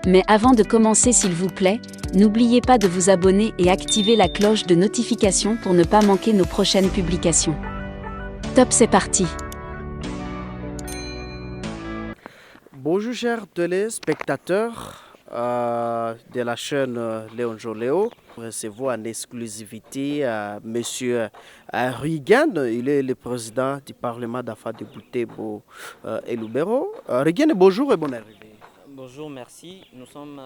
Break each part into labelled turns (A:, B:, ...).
A: Mais avant de commencer, s'il vous plaît, n'oubliez pas de vous abonner et activer la cloche de notification pour ne pas manquer nos prochaines publications. Top, c'est parti!
B: Bonjour chers téléspectateurs de la chaîne Léon Joléo. Recevons en exclusivité Monsieur Rigan. Il est le président du Parlement d'Affaires de Butembo et Lubero. Rigan, bonjour et bonne arrivée.
C: Bonjour, merci. Nous sommes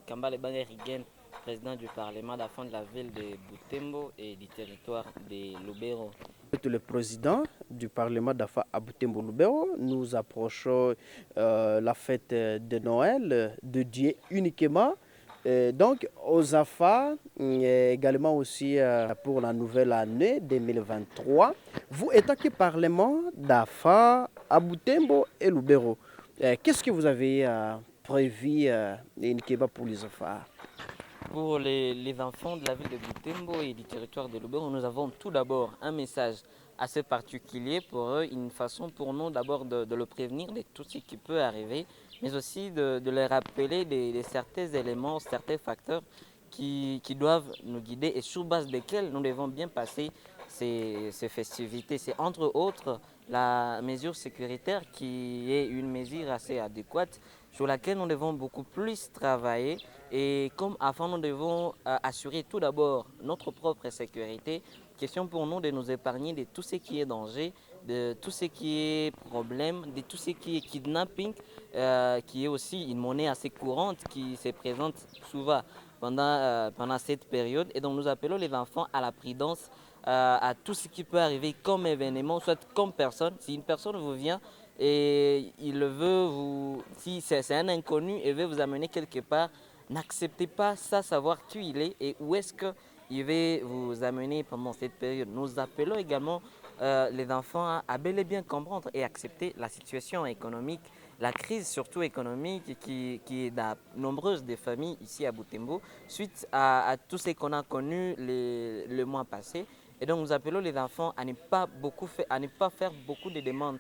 C: Kambale Bane Rigen, président du Parlement d'Affaires de la ville de Butembo et du territoire de Lubero.
B: Vous êtes le président du Parlement d'Affaires à Butembo Lubero. Nous approchons la fête de Noël dédiée uniquement donc aux affaires, également aussi pour la nouvelle année 2023. Vous êtes que Parlement d'Affaires à Butembo et Lubero. Qu'est-ce que vous avez prévu uniquement pour les affaires?
C: Pour les enfants de la ville de Butembo et du territoire de Lubero, nous avons tout d'abord un message assez particulier pour eux, une façon pour nous d'abord de le prévenir de tout ce qui peut arriver, mais aussi de leur rappeler certains éléments, certains facteurs qui doivent nous guider et sur base desquels nous devons bien passer ces festivités. C'est entre autres la mesure sécuritaire qui est une mesure assez adéquate sur laquelle nous devons beaucoup plus travailler. Et comme avant, nous devons assurer tout d'abord notre propre sécurité. Question pour nous de nous épargner de tout ce qui est danger, de tout ce qui est problème, de tout ce qui est kidnapping, qui est aussi une monnaie assez courante qui se présente souvent pendant cette période. Et donc nous appelons les enfants à la prudence, à tout ce qui peut arriver comme événement, soit comme personne. Si une personne vous vient et il veut vous, si c'est un inconnu et veut vous amener quelque part, n'acceptez pas sans savoir qui il est et où est-ce qu'il va vous amener pendant cette période. Nous appelons également les enfants à bel et bien comprendre et accepter la situation économique, la crise surtout économique qui est dans nombreuses des familles ici à Butembo, suite à tout ce qu'on a connu le mois passé. Et donc nous appelons les enfants à ne pas faire beaucoup de demandes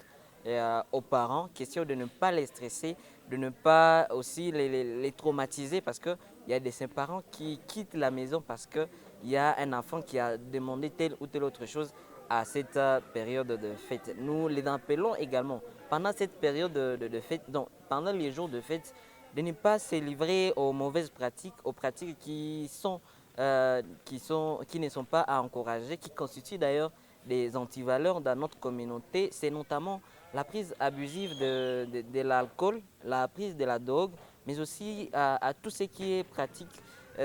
C: aux parents, question de ne pas les stresser, de ne pas aussi les traumatiser parce qu'il y a des parents qui quittent la maison parce qu'il y a un enfant qui a demandé telle ou telle autre chose à cette période de fête. Nous les appelons également pendant cette période de fête, donc pendant les jours de fête, de ne pas se livrer aux mauvaises pratiques, aux pratiques qui ne sont pas à encourager, qui constituent d'ailleurs des antivaleurs dans notre communauté. C'est notamment la prise abusive de l'alcool, la prise de la drogue, mais aussi à tout ce qui est pratique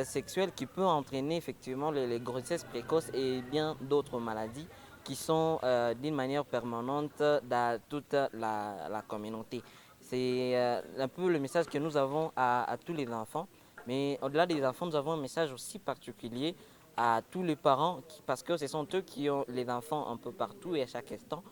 C: sexuelle qui peut entraîner effectivement les grossesses précoces et bien d'autres maladies qui sont d'une manière permanente dans toute la communauté. C'est un peu le message que nous avons à tous les enfants. Mais au-delà des enfants, nous avons un message aussi particulier à tous les parents, parce que ce sont eux qui ont les enfants un peu partout et à chaque instant,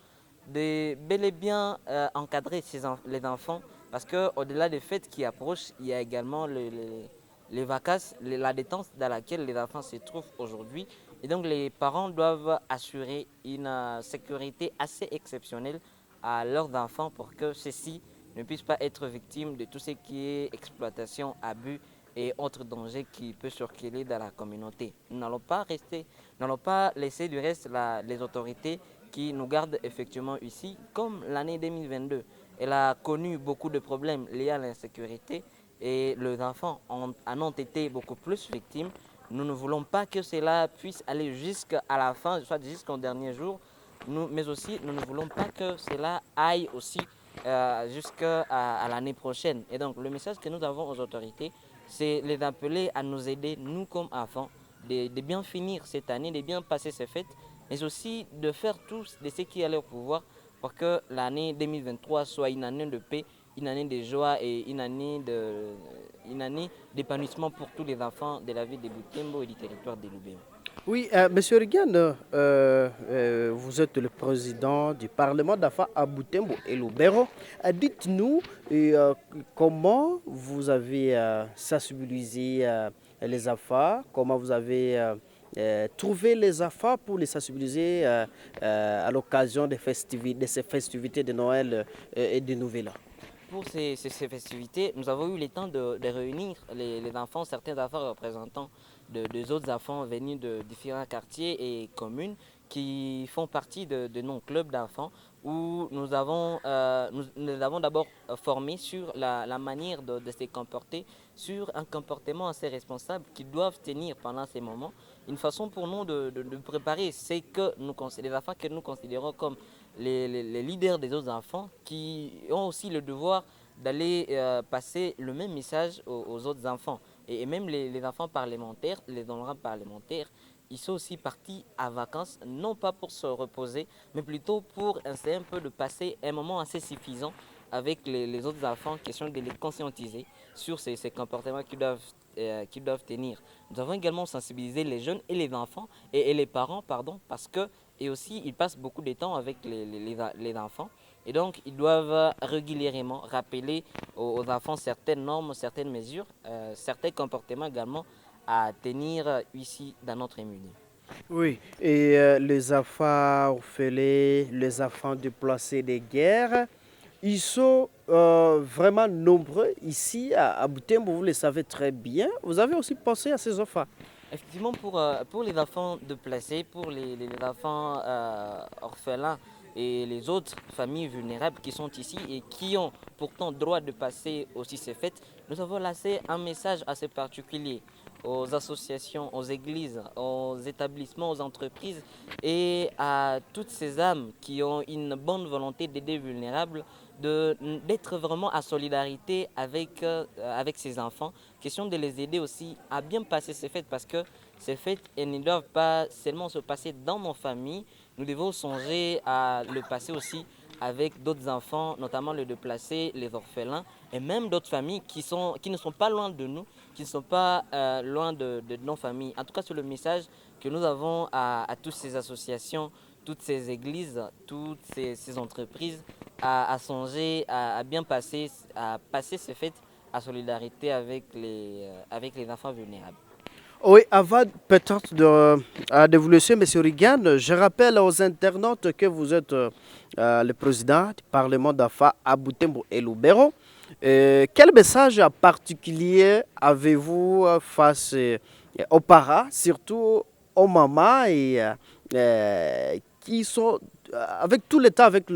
C: de bel et bien encadrer les enfants, parce qu'au-delà des fêtes qui approchent, il y a également les vacances, la détente dans laquelle les enfants se trouvent aujourd'hui. Et donc les parents doivent assurer une sécurité assez exceptionnelle à leurs enfants pour que ceux-ci ne puissent pas être victimes de tout ce qui est exploitation, abus et autres dangers qui peuvent circuler dans la communauté. Nous n'allons pas laisser du reste les autorités qui nous gardent effectivement ici, comme l'année 2022. Elle a connu beaucoup de problèmes liés à l'insécurité et les enfants en ont été beaucoup plus victimes. Nous ne voulons pas que cela puisse aller jusqu'à la fin, soit jusqu'au dernier jour, mais aussi nous ne voulons pas que cela aille aussi jusqu'à l'année prochaine. Et donc le message que nous avons aux autorités, c'est les appeler à nous aider, nous comme enfants, de bien finir cette année, de bien passer ces fêtes, mais aussi de faire tout de ce qui est à leur pouvoir pour que l'année 2023 soit une année de paix, une année de joie et une année d'épanouissement pour tous les enfants de la ville de Butembo et du territoire de Lubero.
B: Oui, Monsieur Rigan, vous êtes le président du Parlement d'Affaires à Butembo et Lubero. Dites-nous comment vous avez sensibilisé les affaires, comment vous avez trouvé les affaires pour les sensibiliser à l'occasion de ces festivités de Noël et de Nouvel An.
C: pour ces festivités, nous avons eu le temps de réunir les enfants, certains enfants représentants des autres enfants venus de différents quartiers et communes qui font partie de nos clubs d'enfants où nous avons d'abord formé sur la manière de se comporter, sur un comportement assez responsable qu'ils doivent tenir pendant ces moments. Une façon pour nous de préparer les enfants que nous considérons comme les leaders des autres enfants qui ont aussi le devoir d'aller passer le même message aux autres enfants. Et même les enfants parlementaires, les honorables parlementaires, ils sont aussi partis à vacances, non pas pour se reposer, mais plutôt pour essayer un peu de passer un moment assez suffisant avec les autres enfants, question de les conscientiser sur ces comportements qu'ils doivent tenir. Nous avons également sensibilisé les jeunes et les enfants et les parents, pardon, parce que et aussi ils passent beaucoup de temps avec les enfants. Et donc, ils doivent régulièrement rappeler aux enfants certaines normes, certaines mesures, certains comportements également à tenir ici dans notre milieu.
B: Oui, et les enfants orphelins, les enfants déplacés des guerres, ils sont vraiment nombreux ici à Butembo, vous le savez très bien. Vous avez aussi pensé à ces enfants.
C: Effectivement, pour les enfants déplacés, pour les enfants orphelins et les autres familles vulnérables qui sont ici et qui ont pourtant droit de passer aussi ces fêtes, nous avons lancé un message assez particulier aux associations, aux églises, aux établissements, aux entreprises et à toutes ces âmes qui ont une bonne volonté d'aider les vulnérables, d'être vraiment à solidarité avec ces enfants. Question de les aider aussi à bien passer ces fêtes parce que ces fêtes, elles ne doivent pas seulement se passer dans nos familles, nous devons songer à le passer aussi avec d'autres enfants, notamment les déplacés, les orphelins et même d'autres familles qui ne sont pas loin de nous, qui ne sont pas loin de nos familles. En tout cas, c'est le message que nous avons à toutes ces associations, toutes ces églises, toutes ces entreprises, à songer à bien à passer ces fêtes à solidarité avec les enfants vulnérables.
B: Oui, avant peut-être de vous laisser, M. Rigan, je rappelle aux internautes que vous êtes le président du Parlement d'Afa à Butembo et Lubero. Quel message en particulier avez-vous face aux parents, surtout aux mamans qui sont avec tout le temps avec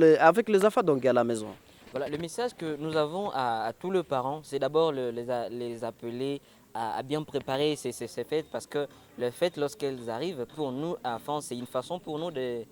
B: les enfants donc à la maison?
C: Voilà, le message que nous avons à tous les parents, c'est d'abord les appeler à bien préparer ces fêtes parce que les fêtes, lorsqu'elles arrivent, pour nous, enfants, c'est une façon pour nous de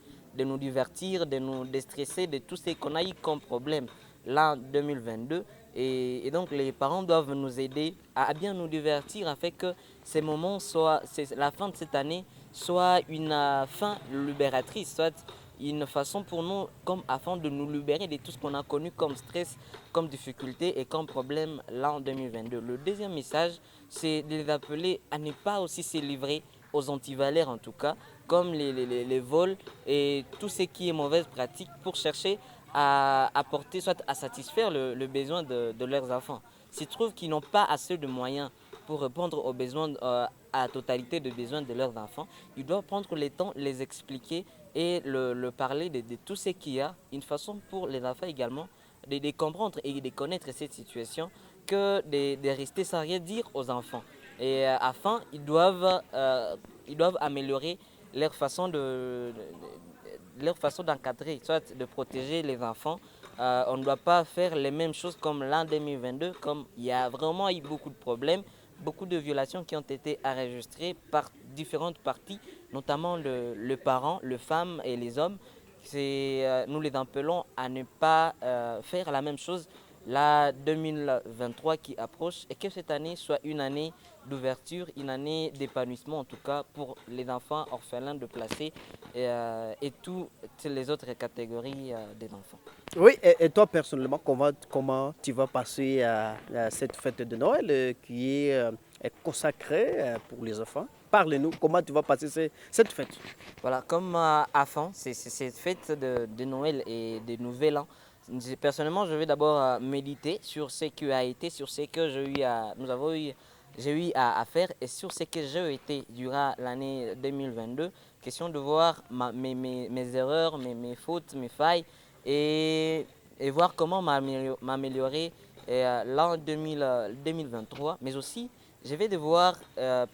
C: nous divertir, de nous déstresser de tout ce qu'on a eu comme problème l'an 2022. Et donc, les parents doivent nous aider à bien nous divertir afin que ces moments soient, la fin de cette année soit une fin libératrice, soit une façon pour nous, comme afin de nous libérer de tout ce qu'on a connu comme stress, comme difficulté et comme problème l'an 2022. Le deuxième message, c'est de les appeler à ne pas aussi se livrer aux antivaleurs en tout cas, comme les vols et tout ce qui est mauvaise pratique pour chercher à apporter, soit à satisfaire le besoin de leurs enfants. S'ils trouvent qu'ils n'ont pas assez de moyens pour répondre aux besoins, à la totalité des besoins de leurs enfants, ils doivent prendre le temps, les expliquer et le parler de tout ce qu'il y a. Une façon pour les enfants également de comprendre et de connaître cette situation que de rester sans rien dire aux enfants. Et afin, ils doivent améliorer leur façon leur façon d'encadrer, soit de protéger les enfants. On ne doit pas faire les mêmes choses comme l'an 2022, comme il y a vraiment eu beaucoup de problèmes, beaucoup de violations qui ont été enregistrées par différentes parties, notamment le parent, les femmes et les hommes. Nous les appelons à ne pas faire la même chose la 2023 qui approche et que cette année soit une année d'ouverture, une année d'épanouissement en tout cas pour les enfants orphelins déplacés et toutes les autres catégories des enfants.
B: Oui, et toi personnellement, comment tu vas passer à cette fête de Noël est consacrée pour les enfants? Parlez-nous, comment tu vas passer cette fête?
C: Voilà, comme avant, c'est cette fête de Noël et de Nouvel An. Personnellement, je vais d'abord méditer sur ce qui a été, sur ce que j'ai eu à faire et sur ce que j'ai été durant l'année 2022. Question de voir mes erreurs, mes fautes, mes failles et et voir comment m'améliorer l'an 2023, mais aussi je vais devoir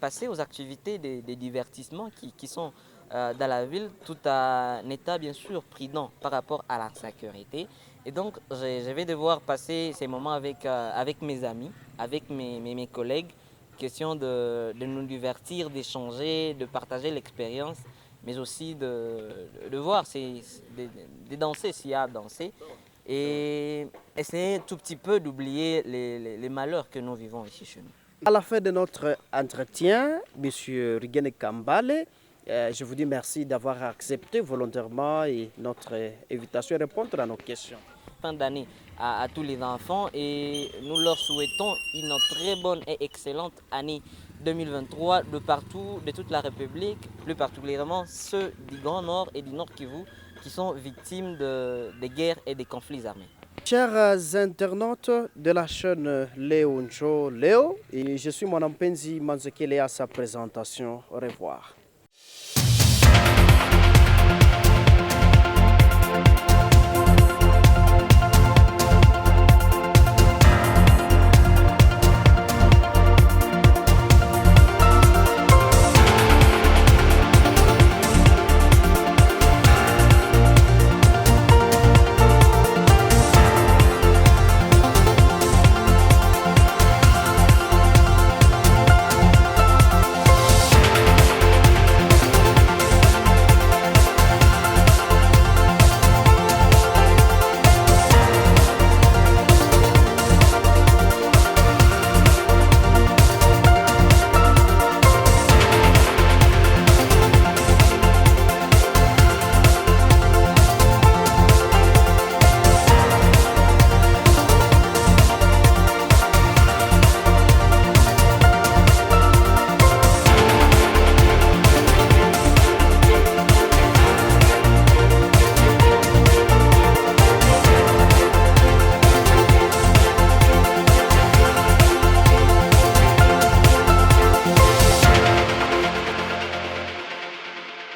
C: passer aux activités des divertissements qui sont dans la ville, tout en état bien sûr prudent par rapport à la sécurité. Et donc je vais devoir passer ces moments avec mes amis, avec mes collègues, question de nous divertir, d'échanger, de partager l'expérience, mais aussi de voir, de danser s'il y a à danser, et essayer tout petit peu d'oublier les malheurs que nous vivons ici chez nous.
B: À la fin de notre entretien, M. Rigene Kambale, je vous dis merci d'avoir accepté volontairement notre invitation et répondre à nos questions.
C: Fin d'année à tous les enfants et nous leur souhaitons une très bonne et excellente année 2023 de partout, de toute la République, plus particulièrement ceux du Grand Nord et du Nord Kivu qui sont victimes des guerres et des conflits armés.
B: Chers internautes de la chaîne Léo Ncho Léo, et je suis Mwanampenzi Manzekele à sa présentation. Au revoir.